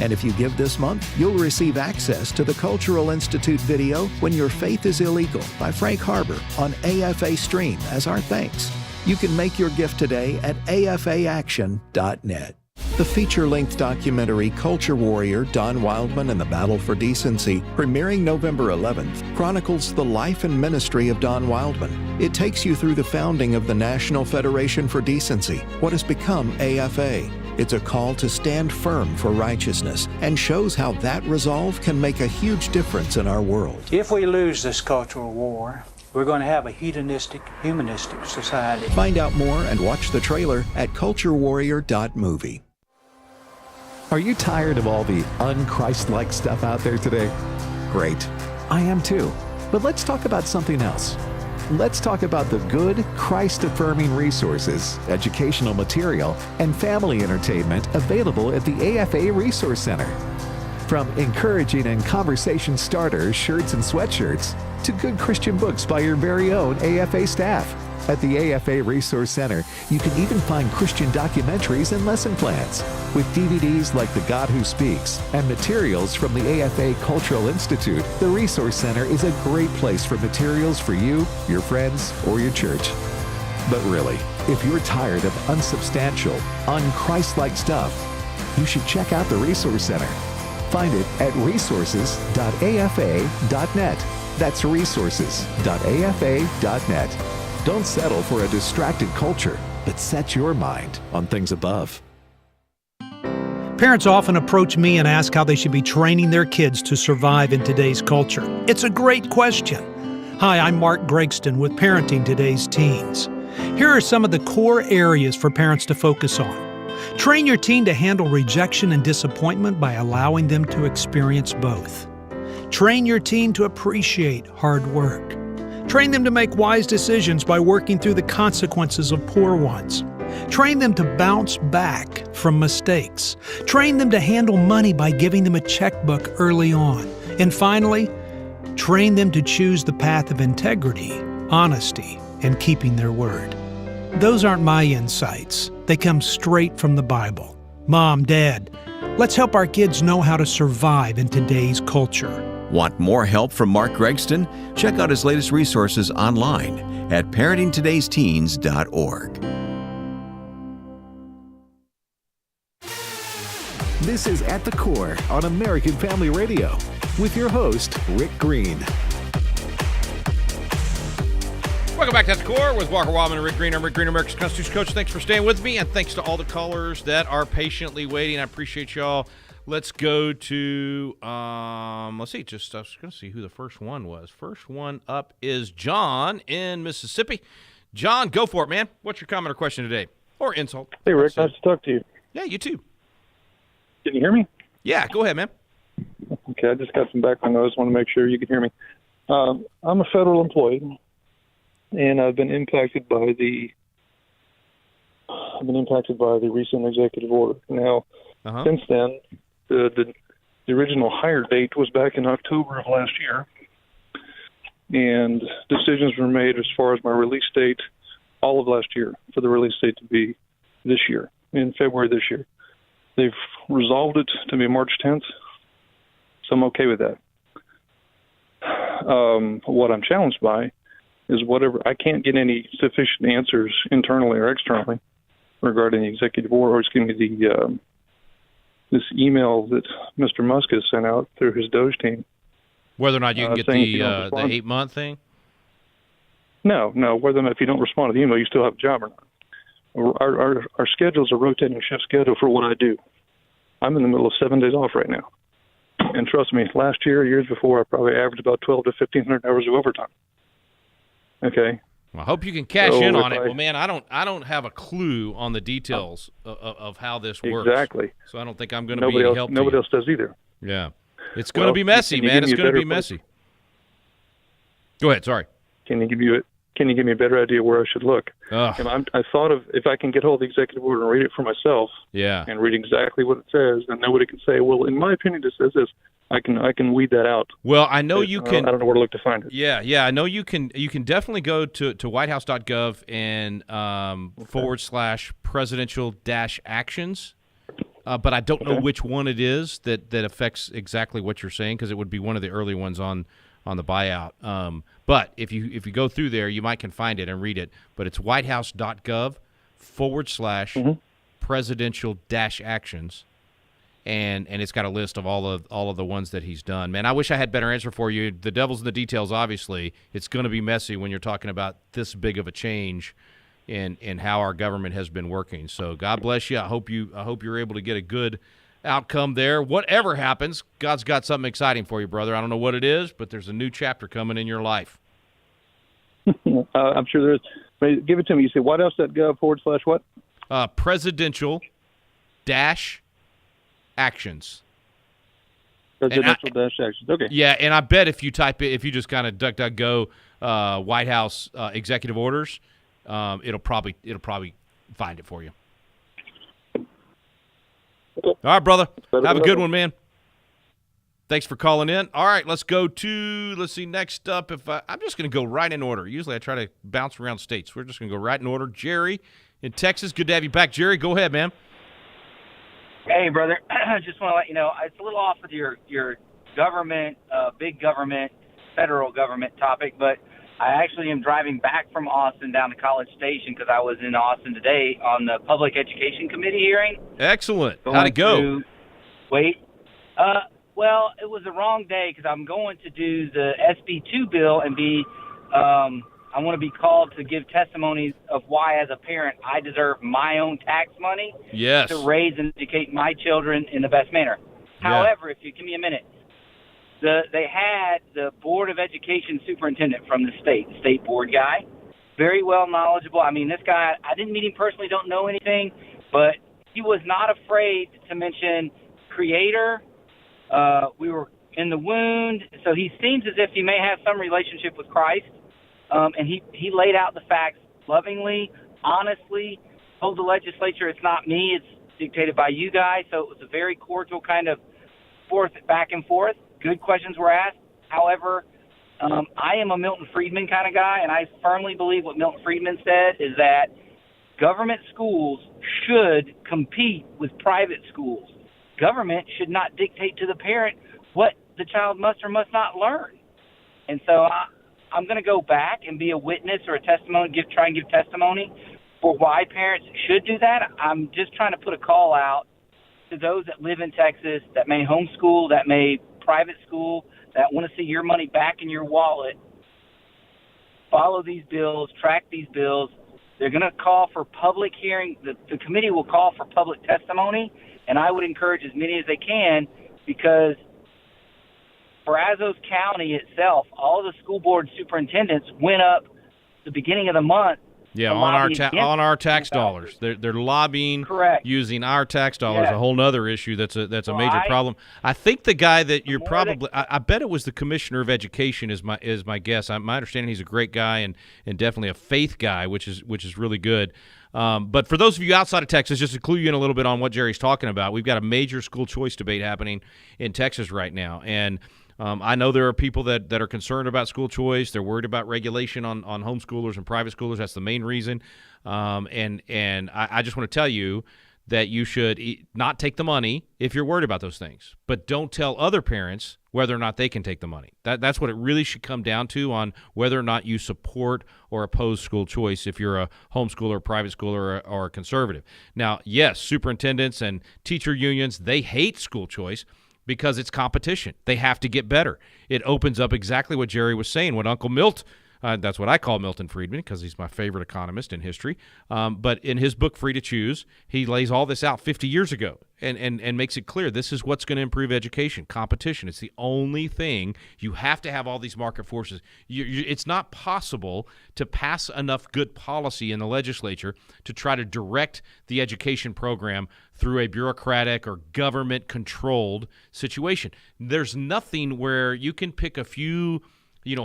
And if you give this month, you'll receive access to the Cultural Institute video When Your Faith is Illegal by Frank Harbor on AFA Stream as our thanks. You can make your gift today at afaaction.net. The feature-length documentary Culture Warrior, Don Wildmon and the Battle for Decency, premiering November 11th, chronicles the life and ministry of Don Wildmon. It takes you through the founding of the National Federation for Decency, what has become AFA. It's a call to stand firm for righteousness and shows how that resolve can make a huge difference in our world. If we lose this cultural war, we're going to have a hedonistic, humanistic society. Find out more and watch the trailer at culturewarrior.movie. Are you tired of all the un-Christ-like stuff out there today? Great. I am too. But let's talk about something else. Let's talk about the good, Christ-affirming resources, educational material, and family entertainment available at the AFA Resource Center. From encouraging and conversation starters, shirts and sweatshirts, to good Christian books by your very own AFA staff. At the AFA Resource Center, you can even find Christian documentaries and lesson plans. With DVDs like The God Who Speaks and materials from the AFA Cultural Institute, the Resource Center is a great place for materials for you, your friends, or your church. But really, if you're tired of unsubstantial, un-Christ-like stuff, you should check out the Resource Center. Find it at resources.afa.net. That's resources.afa.net. Don't settle for a distracted culture, but set your mind on things above. Parents often approach me and ask how they should be training their kids to survive in today's culture. It's a great question. Hi, I'm Mark Gregston with Parenting Today's Teens. Here are some of the core areas for parents to focus on. Train your teen to handle rejection and disappointment by allowing them to experience both. Train your teen to appreciate hard work. Train them to make wise decisions by working through the consequences of poor ones. Train them to bounce back from mistakes. Train them to handle money by giving them a checkbook early on. And finally, train them to choose the path of integrity, honesty, and keeping their word. Those aren't my insights. They come straight from the Bible. Mom, Dad, let's help our kids know how to survive in today's culture. Want more help from Mark Gregston? Check out his latest resources online at parentingtodaysteens.org. This is At the Core on American Family Radio with your host, Rick Green. Welcome back to At the Core with Walker Wildmon and Rick Green. I'm Rick Green, America's Constitution Coach. Thanks for staying with me, and thanks to all the callers that are patiently waiting. I appreciate y'all. Let's go to, let's see, I was going to see who the first one was. First one up is John in Mississippi. John, go for it, man. What's your comment or question today? Or insult? Hey, Rick, nice to talk to you. Yeah, you too. Can you hear me? Yeah, go ahead, man. Okay, I just got some background noise. I want to make sure you can hear me. I'm a federal employee, and I've been impacted by the recent executive order. Now, since then, the original hire date was back in October of last year, and decisions were made as far as my release date all of last year for the release date to be this year, in February this year. They've resolved it to be March 10th, so I'm okay with that. What I'm challenged by is I can't get any sufficient answers internally or externally regarding the executive order, this email that Mr. Musk has sent out through his Doge team. Whether or not you can get the 8-month thing? No. Whether or not if you don't respond to the email, you still have a job or not. Our schedule's a rotating shift schedule for what I do. I'm in the middle of 7 days off right now. And trust me, last year, years before, I probably averaged about 12 to 1,500 hours of overtime. Okay? Well, I hope you can cash in on it. Well, man, I don't have a clue on the details of how this works. Exactly. So I don't think I'm going to be any help to you. Nobody else does either. Yeah. It's going to be messy, man. It's going to be messy. Go ahead. Sorry. Can you give me a better idea where I should look? And I thought of if I can get hold of the executive order and read it for myself, and read exactly what it says, and nobody can say, well, in my opinion, it says this. I can weed that out. Well, I know you can. I don't know where to look to find it. Yeah. I know you can. You can definitely go to whitehouse.gov and /presidential-actions. But I don't know which one it is that affects exactly what you're saying, because it would be one of the early ones on on the buyout. But if you go through there, you can find it and read it. But it's whitehouse.gov/presidential-actions. And it's got a list of all of the ones that he's done. Man, I wish I had better answer for you. The devil's in the details, obviously. It's going to be messy when you're talking about this big of a change in how our government has been working. So God bless you. I hope you're able to get a good outcome there. Whatever happens, God's got something exciting for you, brother. I don't know what it is, but there's a new chapter coming in your life. I'm sure there is. Give it to me. You say whitehouse.gov/what? Presidential-actions. Presidential-actions. Okay. Yeah, and I bet if you type it, if you just kind of DuckDuckGo White House executive orders, it'll probably find it for you. Okay. All right, brother. Have a good one, man. Thanks for calling in. All right, let's see, next up, I'm just going to go right in order. Usually I try to bounce around states. We're just going to go right in order. Jerry in Texas, good to have you back. Jerry, go ahead, man. Hey, brother. I just want to let you know, it's a little off with your government, big government, federal government topic, but I actually am driving back from Austin down to College Station because I was in Austin today on the Public Education Committee hearing. Excellent. How'd it go? Well, it was the wrong day because I'm going to do the SB2 bill and I want to be called to give testimonies of why, as a parent, I deserve my own tax money to raise and educate my children in the best manner. Yeah. However, if you give me a minute, they had the Board of Education superintendent from the state board guy, very well knowledgeable. I mean, this guy, I didn't meet him personally, don't know anything, but he was not afraid to mention Creator. We were in the wound, so he seems as if he may have some relationship with Christ. And he laid out the facts lovingly, honestly, told the legislature it's not me, it's dictated by you guys. So it was a very cordial kind of back and forth. Good questions were asked. However, I am a Milton Friedman kind of guy, and I firmly believe what Milton Friedman said is that government schools should compete with private schools. Government should not dictate to the parent what the child must or must not learn. And so I'm going to go back and be a witness or a testimony, try and give testimony for why parents should do that. I'm just trying to put a call out to those that live in Texas that may homeschool, that may private school, that want to see your money back in your wallet. Follow these bills, track these bills. They're going to call for public hearing. The committee will call for public testimony, and I would encourage as many as they can, because Brazos County itself, all the school board superintendents went up the beginning of the month. Yeah, on our tax dollars. They're lobbying. Correct. Using our tax dollars. A whole other issue that's a major problem. I think the guy that you're probably I bet it was the commissioner of education is my guess. My understanding he's a great guy and definitely a faith guy, which is really good. But for those of you outside of Texas, just to clue you in a little bit on what Jerry's talking about, we've got a major school choice debate happening in Texas right now, and I know there are people that are concerned about school choice. They're worried about regulation on homeschoolers and private schoolers. That's the main reason. And I just want to tell you that you should not take the money if you're worried about those things. But don't tell other parents whether or not they can take the money. That's what it really should come down to, on whether or not you support or oppose school choice if you're a homeschooler, private schooler, or a conservative. Now, yes, superintendents and teacher unions, they hate school choice because it's competition. They have to get better. It opens up exactly what Jerry was saying, what Uncle Milt, that's what I call Milton Friedman because he's my favorite economist in history. But in his book, Free to Choose, he lays all this out 50 years ago and makes it clear this is what's going to improve education, competition. It's the only thing. You have to have all these market forces. It's not possible to pass enough good policy in the legislature to try to direct the education program through a bureaucratic or government-controlled situation. There's nothing where you can pick a few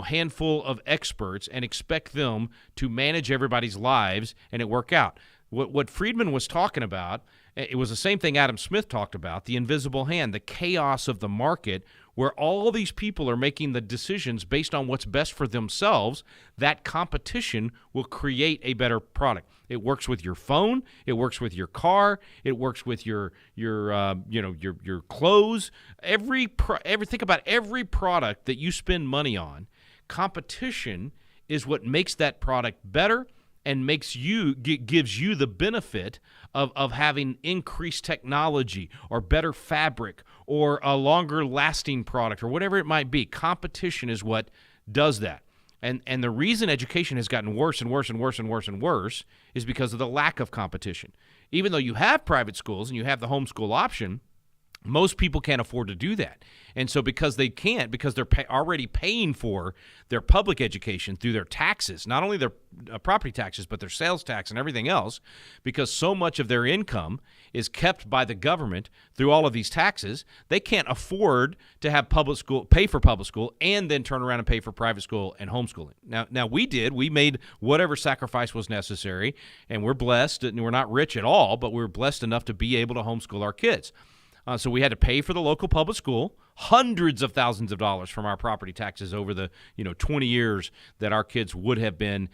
handful of experts and expect them to manage everybody's lives and it work out. What Friedman was talking about, it was the same thing Adam Smith talked about, the invisible hand, the chaos of the market where all these people are making the decisions based on what's best for themselves, that competition will create a better product. It works with your phone. It works with your car. It works with your clothes. Think about every product that you spend money on. Competition is what makes that product better and gives you the benefit of having increased technology or better fabric or a longer lasting product or whatever it might be. Competition is what does that. And the reason education has gotten worse and worse and worse and worse and worse is because of the lack of competition. Even though you have private schools and you have the homeschool option, most people can't afford to do that. And so because they can't, because they're already paying for their public education through their taxes, not only their property taxes, but their sales tax and everything else, because so much of their income is kept by the government through all of these taxes, they can't afford to have public school, pay for public school, and then turn around and pay for private school and homeschooling. Now we made whatever sacrifice was necessary, and we're blessed, and we're not rich at all, but we're blessed enough to be able to homeschool our kids. So we had to pay for the local public school, hundreds of thousands of dollars from our property taxes over the 20 years that our kids would have been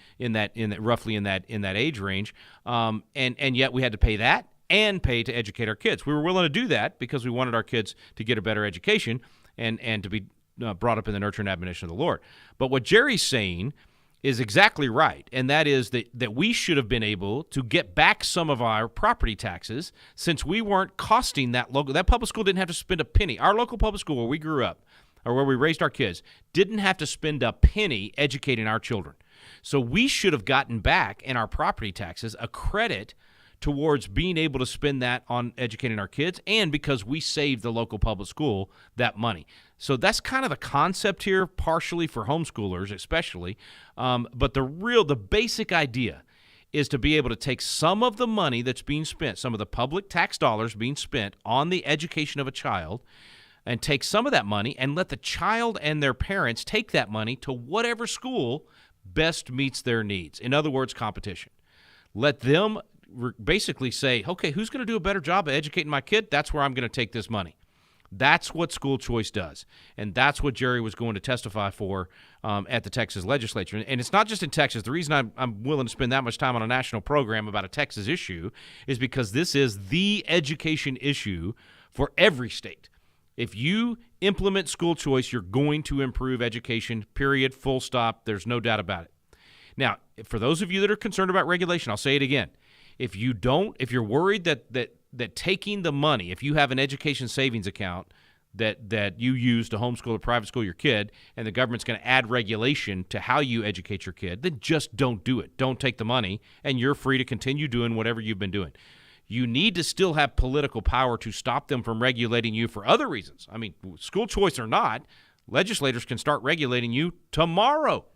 roughly in that age range, and yet we had to pay that and pay to educate our kids. We were willing to do that because we wanted our kids to get a better education and to be brought up in the nurture and admonition of the Lord. But what Jerry's saying is exactly right, and that is that we should have been able to get back some of our property taxes since we weren't costing that public school didn't have to spend a penny. Our local public school where we grew up or where we raised our kids didn't have to spend a penny educating our children. So we should have gotten back in our property taxes a credit towards being able to spend that on educating our kids, and because we saved the local public school that money. So that's kind of the concept here, partially for homeschoolers especially, but the basic idea is to be able to take some of the money that's being spent, some of the public tax dollars being spent on the education of a child, and take some of that money and let the child and their parents take that money to whatever school best meets their needs. In other words, competition. Let them basically say, okay, who's going to do a better job of educating my kid? That's where I'm going to take this money. That's what school choice does, and that's what Jerry was going to testify for at the Texas legislature. And it's not just in Texas. The reason I'm willing to spend that much time on a national program about a Texas issue is because this is the education issue for every state. If you implement school choice, you're going to improve education, period, full stop. There's no doubt about it. Now, for those of you that are concerned about regulation, I'll say it again. If you're worried that taking the money, if you have an education savings account that you use to homeschool or private school your kid, and the government's going to add regulation to how you educate your kid, then just don't do it. Don't take the money, and you're free to continue doing whatever you've been doing. You need to still have political power to stop them from regulating you for other reasons. I mean, school choice or not, legislators can start regulating you tomorrow.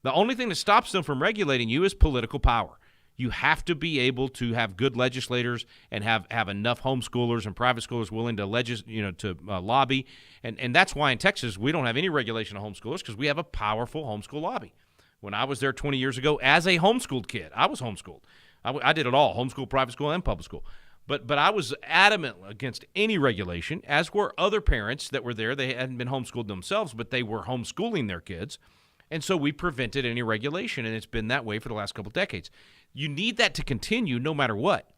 The only thing that stops them from regulating you is political power. You have to be able to have good legislators and have enough homeschoolers and private schoolers willing to lobby. And that's why in Texas we don't have any regulation of homeschoolers, because we have a powerful homeschool lobby. When I was there 20 years ago as a homeschooled kid, I was homeschooled. I did it all, homeschool, private school, and public school. But I was adamant against any regulation, as were other parents that were there. They hadn't been homeschooled themselves, but they were homeschooling their kids. And so we prevented any regulation, and it's been that way for the last couple of decades. You need that to continue no matter what.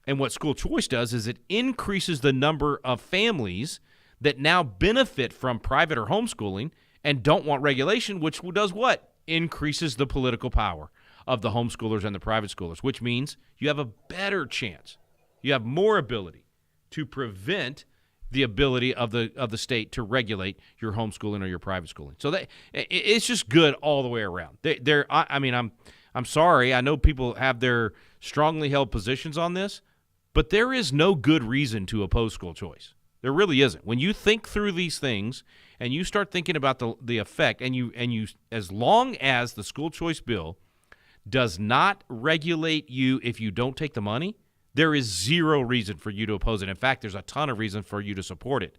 And what school choice does is it increases the number of families that now benefit from private or homeschooling and don't want regulation, which does what? Increases the political power of the homeschoolers and the private schoolers, which means you have a better chance. You have more ability to prevent the ability of the state to regulate your homeschooling or your private schooling. So it's just good all the way around. I'm sorry. I know people have their strongly held positions on this, but there is no good reason to oppose school choice. There really isn't. When you think through these things and you start thinking about the effect, and you, as long as the school choice bill does not regulate you if you don't take the money, there is zero reason for you to oppose it. In fact, there's a ton of reason for you to support it.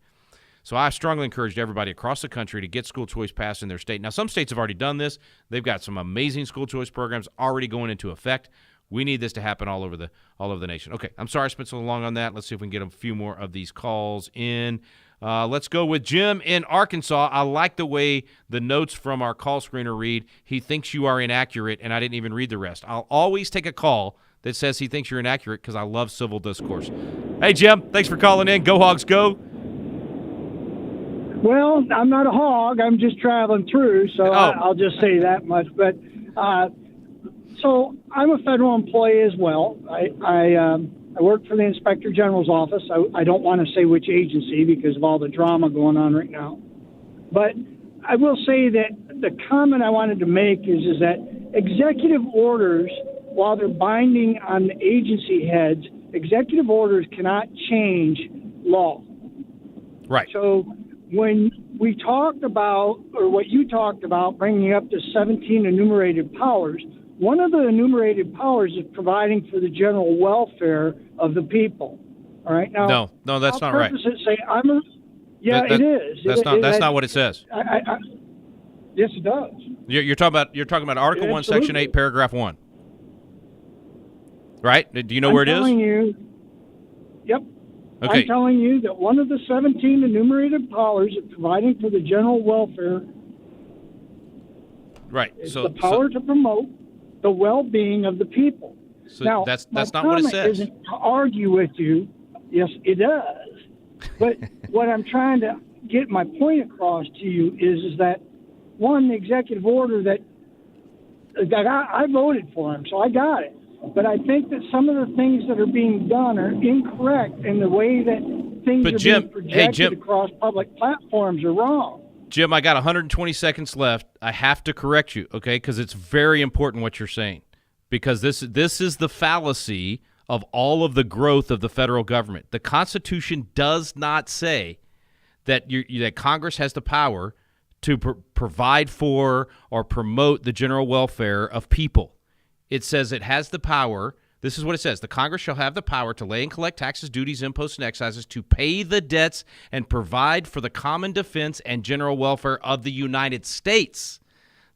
So I strongly encourage everybody across the country to get school choice passed in their state. Now, some states have already done this. They've got some amazing school choice programs already going into effect. We need this to happen all over the nation. Okay, I'm sorry I spent so long on that. Let's see if we can get a few more of these calls in. Let's go with Jim in Arkansas. I like the way the notes from our call screener read. He thinks you are inaccurate, and I didn't even read the rest. I'll always take a call that says he thinks you're inaccurate because I love civil discourse. Hey, Jim, thanks for calling in. Go Hogs, go. Well, I'm not a hog. I'm just traveling through, so I'll just say that much. But so I'm a federal employee as well. I work for the Inspector General's office. I don't want to say which agency because of all the drama going on right now. But I will say that the comment I wanted to make is that executive orders, while they're binding on the agency heads, executive orders cannot change law. Right. So when we talked about, or what you talked about, bringing up the 17 enumerated powers, one of the enumerated powers is providing for the general welfare of the people. All right. Now, no, that's not right. Say, it is. That's not what it says. Yes, it does. You're talking about Article 1, Section 8, Paragraph 1. Right? Do you know where it is? I'm telling you. Yep. Okay. I'm telling you that one of the 17 enumerated powers is providing for the general welfare. Right. Is the power to promote the well-being of the people. So now, that's not what it says. Isn't to argue with you. Yes, it does. But what I'm trying to get my point across to you is that one, the executive order that I voted for him, so I got it. But I think that some of the things that are being done are incorrect, and the way that things being projected across public platforms are wrong. Jim, I got 120 seconds left. I have to correct you, okay, because it's very important what you're saying, because this is the fallacy of all of the growth of the federal government. The Constitution does not say that that Congress has the power to provide for or promote the general welfare of people. It says it has the power. This is what it says. The Congress shall have the power to lay and collect taxes, duties, imposts, and excises, to pay the debts and provide for the common defense and general welfare of the United States.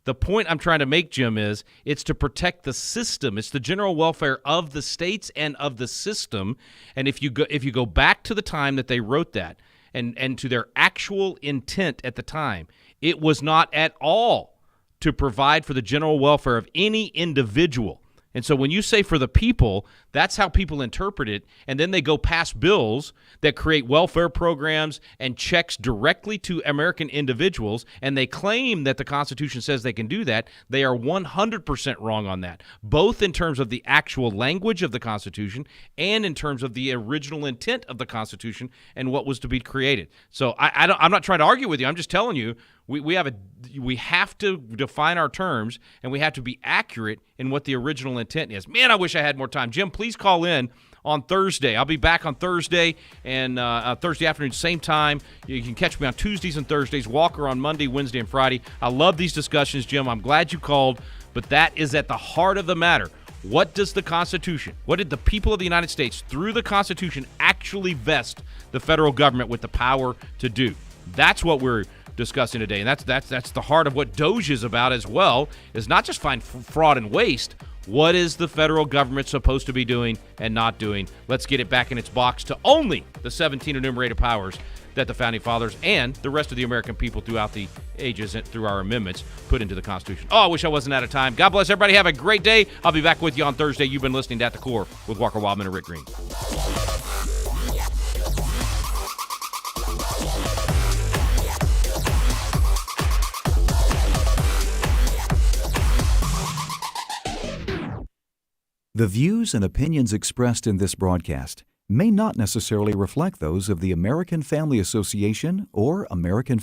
The point I'm trying to make, Jim, is it's to protect the system. It's the general welfare of the states and of the system. And if you go back to the time that they wrote that and to their actual intent at the time, it was not at all to provide for the general welfare of any individual. And so when you say for the people, that's how people interpret it, and then they go pass bills that create welfare programs and checks directly to American individuals, and they claim that the Constitution says they can do that. They are 100% wrong on that, both in terms of the actual language of the Constitution and in terms of the original intent of the Constitution and what was to be created. So I'm not trying to argue with you. I'm just telling you, we have to define our terms, and we have to be accurate in what the original intent is. Man, I wish I had more time. Jim, please call in on Thursday. I'll be back on Thursday and Thursday afternoon, same time. You can catch me on Tuesdays and Thursdays, Walker on Monday, Wednesday, and Friday. I love these discussions, Jim. I'm glad you called, but that is at the heart of the matter. What does the Constitution, what did the people of the United States, through the Constitution, actually vest the federal government with the power to do? That's what we're discussing today, and that's the heart of what Doge is about as well, is not just find fraud and waste. What is the federal government supposed to be doing and not doing? Let's get it back in its box to only the 17 enumerated powers that the Founding Fathers and the rest of the American people throughout the ages and through our amendments put into the Constitution. Oh, I wish I wasn't out of time. God bless everybody. Have a great day. I'll be back with you on Thursday. You've been listening to At the Core with Walker Wildmon and Rick Green. The views and opinions expressed in this broadcast may not necessarily reflect those of the American Family Association or American